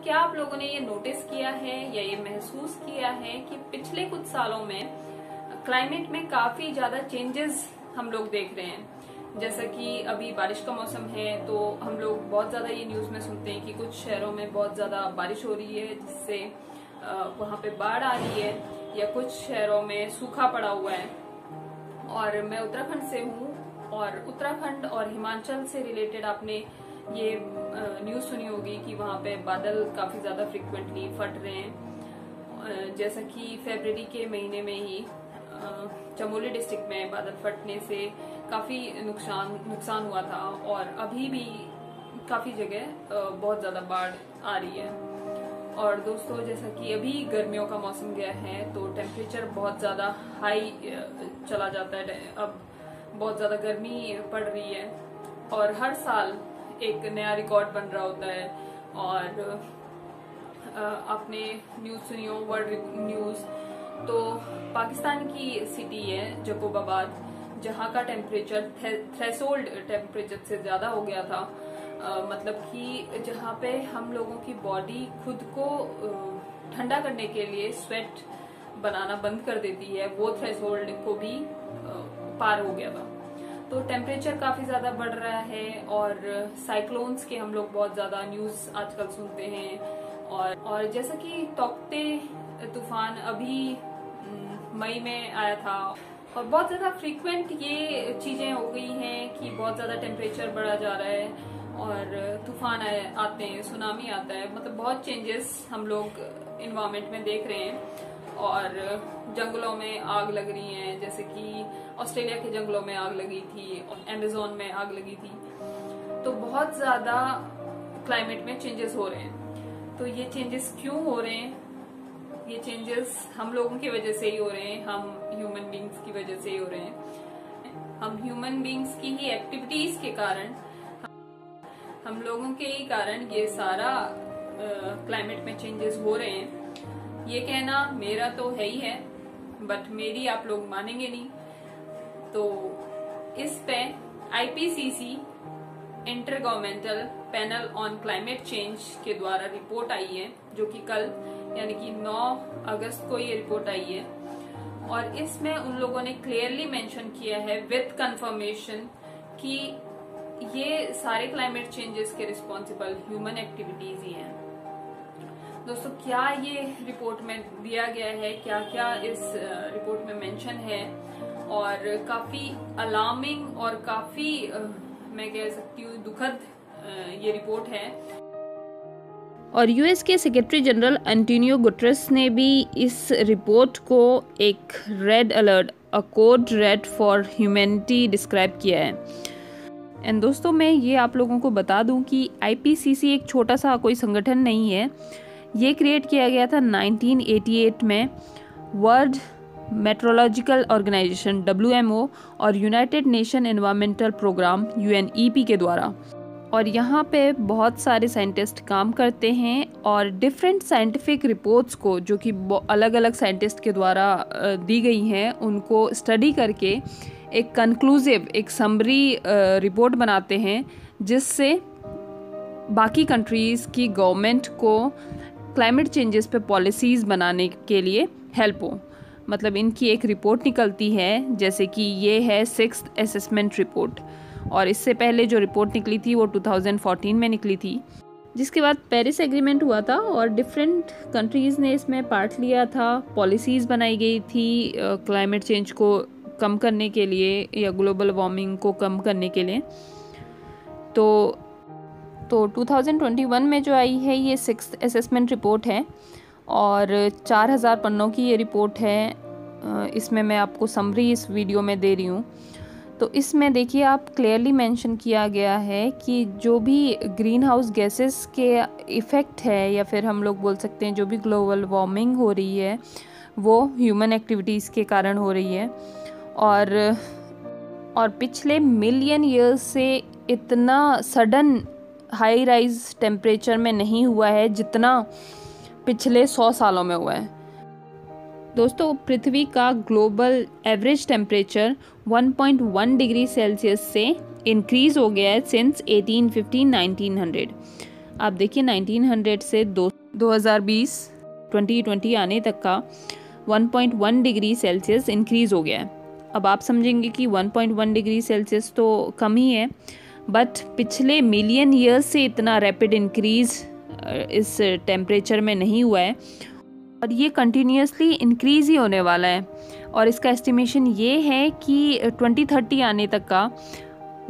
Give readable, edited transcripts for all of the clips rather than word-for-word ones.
क्या आप लोगों ने ये नोटिस किया है या ये महसूस किया है कि पिछले कुछ सालों में क्लाइमेट में काफी ज्यादा चेंजेस हम लोग देख रहे हैं। जैसा कि अभी बारिश का मौसम है तो हम लोग बहुत ज्यादा ये न्यूज में सुनते हैं कि कुछ शहरों में बहुत ज्यादा बारिश हो रही है जिससे वहां पे बाढ़ आ रही है या कुछ शहरों में सूखा पड़ा हुआ है। और मैं उत्तराखंड से हूँ और उत्तराखंड और हिमाचल से रिलेटेड आपने ये न्यूज सुनी होगी कि वहां पे बादल काफी ज्यादा फ्रिक्वेंटली फट रहे हैं। जैसा कि फरवरी के महीने में ही चमोली डिस्ट्रिक्ट में बादल फटने से काफी नुकसान हुआ था और अभी भी काफी जगह बहुत ज्यादा बाढ़ आ रही है। और दोस्तों, जैसा कि अभी गर्मियों का मौसम गया है तो टेम्परेचर बहुत ज्यादा हाई चला जाता है। अब बहुत ज्यादा गर्मी पड़ रही है और हर साल एक नया रिकॉर्ड बन रहा होता है। और आपने न्यूज सुनी हो, वर्ल्ड न्यूज, तो पाकिस्तान की सिटी है जकोबाबाद, जहां का टेम्परेचर थ्रेशोल्ड टेम्परेचर से ज्यादा हो गया था। मतलब कि जहां पे हम लोगों की बॉडी खुद को ठंडा करने के लिए स्वेट बनाना बंद कर देती है, वो थ्रेशोल्ड को भी पार हो गया था। तो टेम्परेचर काफी ज्यादा बढ़ रहा है और साइक्लोन्स के हम लोग बहुत ज्यादा न्यूज आजकल सुनते हैं। और जैसा कि तौकते तूफान अभी मई में आया था और बहुत ज्यादा फ्रीक्वेंट ये चीजें हो गई हैं कि बहुत ज्यादा टेम्परेचर बढ़ा जा रहा है और तूफान आते हैं, सुनामी आता है। मतलब बहुत चेंजेस हम लोग इन्वायरमेंट में देख रहे हैं। और जंगलों में आग लग रही है, जैसे कि ऑस्ट्रेलिया के जंगलों में आग लगी थी और अमेज़न में आग लगी थी। तो बहुत ज्यादा क्लाइमेट में चेंजेस हो रहे हैं। तो ये चेंजेस क्यों हो रहे हैं? ये चेंजेस हम लोगों की वजह से ही हो रहे हैं, हम ह्यूमन बींग्स की वजह से ही हो रहे हैं। हम ह्यूमन बींग्स की ही एक्टिविटीज के कारण, हम लोगों के ही कारण ये सारा क्लाइमेट में चेंजेस हो रहे हैं। ये कहना मेरा तो है ही है, बट मेरी आप लोग मानेंगे नहीं। तो इस पे IPCC inter governmental panel on climate change के द्वारा रिपोर्ट आई है, जो कि कल यानी कि 9 अगस्त को ये रिपोर्ट आई है। और इसमें उन लोगों ने क्लियरली मेंशन किया है विद कंफर्मेशन कि ये सारे क्लाइमेट चेंजेस के रिस्पॉन्सिबल ह्यूमन एक्टिविटीज ही हैं। दोस्तों, क्या ये रिपोर्ट में दिया गया है, क्या क्या इस रिपोर्ट में मेंशन है, और काफी अलार्मिंग और काफी मैं कह सकती हूँ दुखद ये रिपोर्ट है। और यूएस के सेक्रेटरी जनरल एंटोनियो गुटेरेस ने भी इस रिपोर्ट को एक red alert, a code red for humanity describe किया है। एंड दोस्तों, मैं ये आप लोगों को बता दूं कि आईपीसीसी एक छोटा सा कोई संगठन नहीं है। ये क्रिएट किया गया था 1988 में वर्ल्ड मेट्रोलॉजिकल ऑर्गेनाइजेशन WMO और united nation environmental programme UNEP के द्वारा। और यहाँ पे बहुत सारे साइंटिस्ट काम करते हैं और डिफरेंट साइंटिफिक रिपोर्ट्स को, जो कि अलग अलग साइंटिस्ट के द्वारा दी गई हैं, उनको स्टडी करके एक कंक्लूसिव, एक समरी रिपोर्ट बनाते हैं, जिससे बाकी कंट्रीज़ की गवर्नमेंट को क्लाइमेट चेंजेस पे पॉलिसीज़ बनाने के लिए हेल्प हो। मतलब इनकी एक रिपोर्ट निकलती है, जैसे कि ये है 6th असेसमेंट रिपोर्ट। और इससे पहले जो रिपोर्ट निकली थी वो 2014 में निकली थी, जिसके बाद पेरिस एग्रीमेंट हुआ था और डिफरेंट कंट्रीज़ ने इसमें पार्ट लिया था। पॉलिसीज़ बनाई गई थी क्लाइमेट चेंज को कम करने के लिए या ग्लोबल वार्मिंग को कम करने के लिए। तो 2021 में जो आई है ये 6th असेसमेंट रिपोर्ट है और 4000 पन्नों की ये रिपोर्ट है। इसमें मैं आपको समरी इस वीडियो में दे रही हूँ। तो इसमें देखिए, आप क्लियरली मेंशन किया गया है कि जो भी ग्रीन हाउस गैसेस के इफ़ेक्ट है, या फिर हम लोग बोल सकते हैं जो भी ग्लोबल वार्मिंग हो रही है, वो ह्यूमन एक्टिविटीज़ के कारण हो रही है। और पिछले मिलियन ईयर्स से इतना सडन हाई राइज टेम्परेचर में नहीं हुआ है जितना पिछले 100 सालों में हुआ है। दोस्तों, पृथ्वी का global average temperature 1.1 degree Celsius से इंक्रीज हो गया है सिंस 1850-1900। आप देखिए 1900 से 2020 2020 आने तक का 1.1 डिग्री सेल्सियस इंक्रीज़ हो गया है। अब आप समझेंगे कि 1.1 डिग्री सेल्सियस तो कम ही है, बट पिछले मिलियन ईयर्स से इतना रैपिड इंक्रीज़ इस टेम्परेचर में नहीं हुआ है और ये कंटिन्यूसली इंक्रीज़ ही होने वाला है। और इसका एस्टिमेशन ये है कि 2030 आने तक का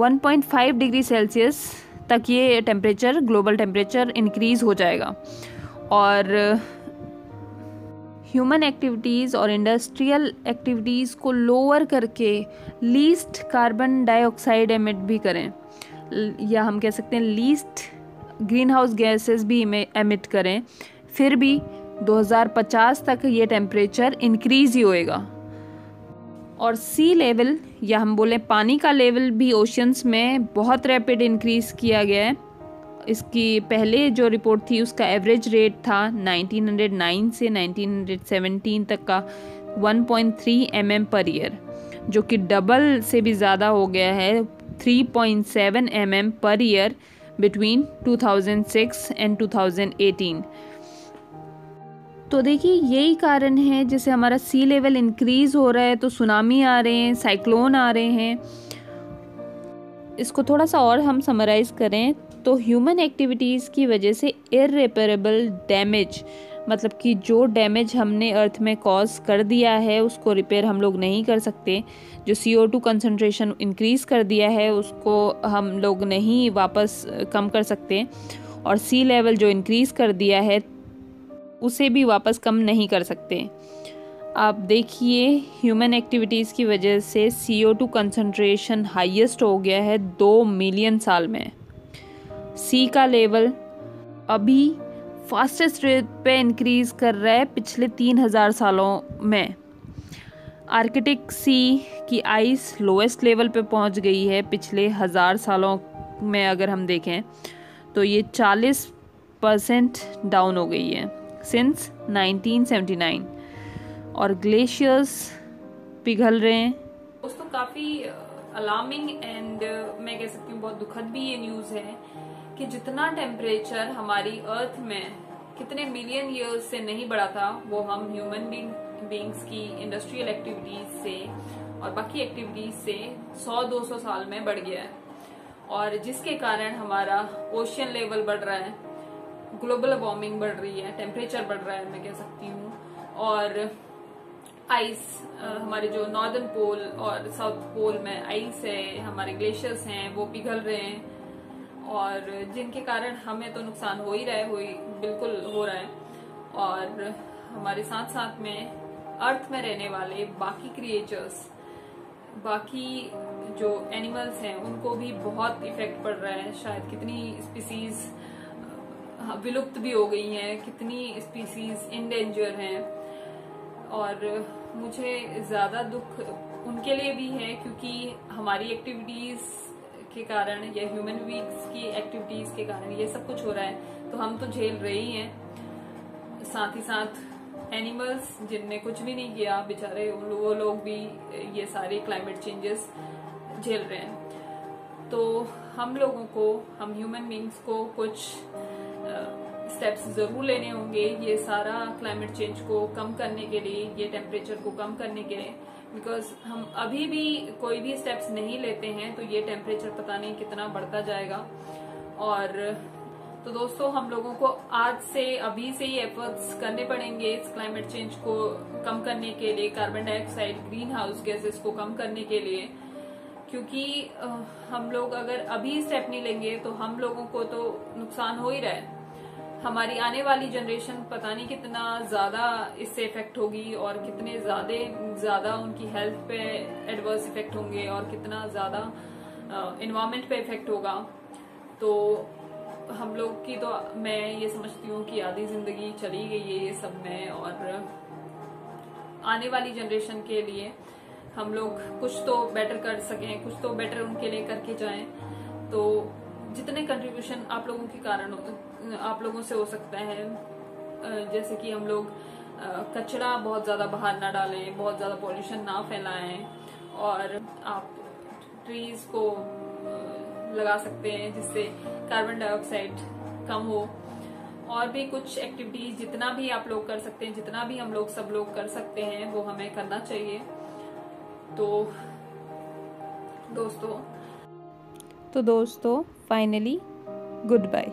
1.5 डिग्री सेल्सियस तक ये टेम्परेचर, ग्लोबल टेम्परेचर इंक्रीज़ हो जाएगा। और ह्यूमन एक्टिविटीज़ और इंडस्ट्रियल एक्टिविटीज़ को लोअर करके लीस्ट कार्बन डाइऑक्साइड एमिट भी करें, या हम कह सकते हैं लीस्ट ग्रीन हाउस गैसेस भी एमिट करें, फिर भी 2050 तक ये टेम्परेचर इंक्रीज़ ही होएगा। और सी लेवल, या हम बोलें पानी का लेवल भी ओशंस में बहुत रैपिड इंक्रीज़ किया गया है। इसकी पहले जो रिपोर्ट थी उसका एवरेज रेट था 1909 से 1917 तक का 1.3 mm पर ईयर, जो कि डबल से भी ज़्यादा हो गया है 3.7 mm per year between 2006 and 2018। तो देखिए यही कारण है जैसे हमारा सी लेवल इंक्रीज़ हो रहा है तो सुनामी आ रहे हैं, साइक्लोन आ रहे हैं। इसको थोड़ा सा और हम समराइज़ करें तो ह्यूमन एक्टिविटीज़ की वजह से इररिपेरेबल डैमेज, मतलब कि जो डैमेज हमने अर्थ में कॉज कर दिया है उसको रिपेयर हम लोग नहीं कर सकते। जो CO2 कंसंट्रेशन इंक्रीज़ कर दिया है उसको हम लोग नहीं वापस कम कर सकते, और सी लेवल जो इंक्रीज़ कर दिया है उसे भी वापस कम नहीं कर सकते। आप देखिए ह्यूमन एक्टिविटीज़ की वजह से CO2 कंसंट्रेशन हाईएस्ट हो गया है 2 मिलियन साल में। सी का लेवल अभी फास्टेस्ट रेट पे इंक्रीज़ कर रहा है पिछले 3000 सालों में। आर्कटिक सी की आइस लोएस्ट लेवल पे पहुंच गई है पिछले 1000 सालों में। अगर हम देखें तो ये 40% डाउन हो गई है सिंस 1979, और ग्लेशियर्स पिघल रहे हैं। दोस्तों काफ़ी अलार्मिंग एंड मैं कह सकती हूँ बहुत दुखद भी ये न्यूज़ है कि जितना टेम्परेचर हमारी अर्थ में कितने मिलियन ईयर्स से नहीं बढ़ा था वो हम ह्यूमन बींग्स की इंडस्ट्रियल एक्टिविटीज से और बाकी एक्टिविटीज से 100-200 साल में बढ़ गया है, और जिसके कारण हमारा ओशियन लेवल बढ़ रहा है, ग्लोबल वार्मिंग बढ़ रही है, टेम्परेचर बढ़ रहा है मैं कह सकती हूँ, और आइस हमारे जो नॉर्दर्न पोल और साउथ पोल में आइस है, हमारे ग्लेशियर्स हैं वो पिघल रहे हैं, और जिनके कारण हमें तो नुकसान हो ही रहा है, बिल्कुल हो रहा है, और हमारे साथ साथ में अर्थ में रहने वाले बाकी क्रिएचर्स, बाकी जो एनिमल्स हैं उनको भी बहुत इफेक्ट पड़ रहा है। शायद कितनी स्पीसीज विलुप्त भी हो गई हैं, कितनी स्पीसीज इन डेंजर हैं, और मुझे ज्यादा दुख उनके लिए भी है क्योंकि हमारी एक्टिविटीज के कारण या ह्यूमन बींग्स की एक्टिविटीज के कारण ये सब कुछ हो रहा है, तो हम तो झेल रहे ही हैं, साथ ही साथ एनिमल्स जिनने कुछ भी नहीं किया बेचारे वो लोग भी ये सारे क्लाइमेट चेंजेस झेल रहे हैं। तो हम लोगों को, हम ह्यूमन बींग्स को कुछ स्टेप्स जरूर लेने होंगे ये सारा क्लाइमेट चेंज को कम करने के लिए, ये टेम्परेचर को कम करने के लिए, बिकॉज हम अभी भी कोई भी स्टेप्स नहीं लेते हैं तो ये टेम्परेचर पता नहीं कितना बढ़ता जाएगा। और तो दोस्तों हम लोगों को आज से, अभी से ही एफर्ट्स करने पड़ेंगे इस क्लाइमेट चेंज को कम करने के लिए, carbon dioxide, green house gases को कम करने के लिए, क्योंकि हम लोग अगर अभी स्टेप नहीं लेंगे तो हम लोगों को तो नुकसान हो ही रहा है, हमारी आने वाली जनरेशन पता नहीं कितना ज्यादा इससे इफेक्ट होगी और कितने ज्यादा उनकी हेल्थ पे एडवर्स इफेक्ट होंगे और कितना ज्यादा एनवायरमेंट पे इफेक्ट होगा। तो हम लोग की तो मैं ये समझती हूँ कि आधी जिंदगी चली गई है ये सब में, और आने वाली जनरेशन के लिए हम लोग कुछ तो बेटर कर सकें, कुछ तो बेटर उनके लिए करके जाएं। तो जितने कंट्रीब्यूशन आप लोगों के कारण आप लोगों से हो सकता है, जैसे कि हम लोग कचरा बहुत ज्यादा बाहर ना डालें, बहुत ज्यादा पॉल्यूशन ना फैलाएं, और आप ट्रीज को लगा सकते हैं जिससे कार्बन डाइऑक्साइड कम हो, और भी कुछ एक्टिविटीज जितना भी आप लोग कर सकते हैं, जितना भी हम लोग सब लोग कर सकते हैं वो हमें करना चाहिए। तो दोस्तों फाइनली गुड बाय।